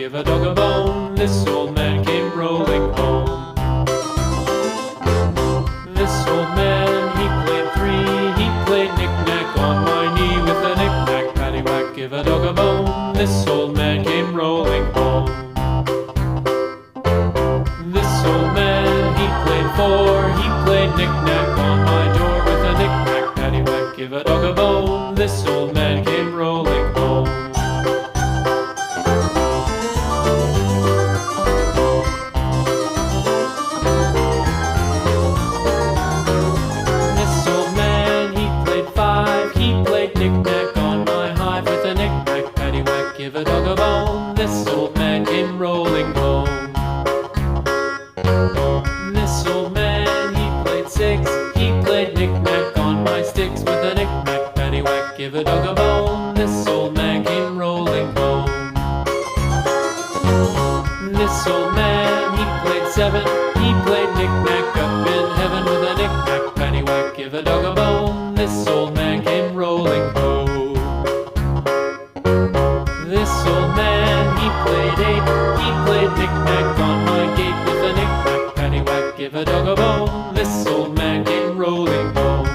give a dog a bone. This old man came rolling home. This old man, he played three. He played knick-knack on my knee with a knick-knack, paddywhack, give a dog a bone. This old man came rolling home. This old man, he played four. He played knick-knack on my door with a knick-knack, paddywhack, give a dog a bone. This old man came rolling home. This old man, he played five. He played knick-knack on my hive with a knick-knack, paddywhack, give a dog a bone. This old man came rolling home. This old man, he played six. He played knick-knack on my sticks with a knick-knack, paddywhack, give a dog a bone. This old man came rolling home. This old man, he played seven. He played knick-knack up in heaven with a knick-knack, paddywhack, give a dog a bone. This old man came rolling home. This old man, he played eight. He played knick-knack on my gate with a knick-knack, paddywhack, give a dog a bone. This old man came rolling home.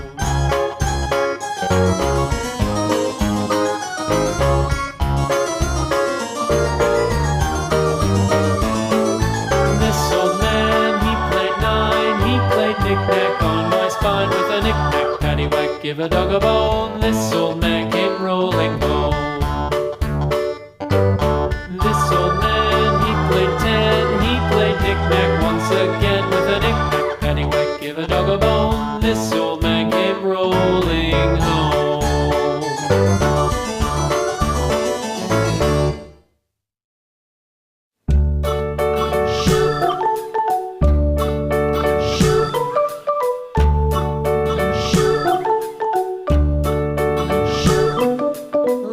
This old man, he played nine. He played knick-knack on my spine with a knick-knack, paddywhack, give a dog a bone. This old man came rolling home. This old man, he played ten. He played knick-knack once again with a knick-knack, paddywhack, give a dog a bone. This old man came rolling home.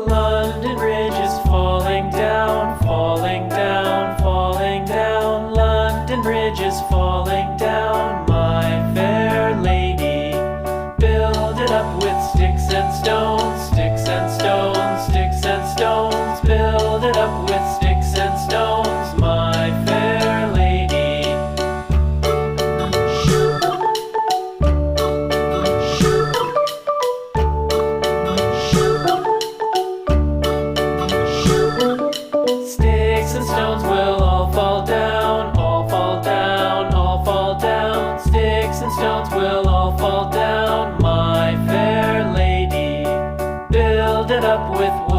London Bridge is falling down, falling down, falling down. London Bridge is falling down, my fair lady. Build it up with sticks and stones, sticks and stones, sticks and stones. Build it up with sticks and stones, my fair lady. Sticks and stones will all fall down, all fall down, all fall down. Sticks and stones will all fall down, my fair lady. Build it up with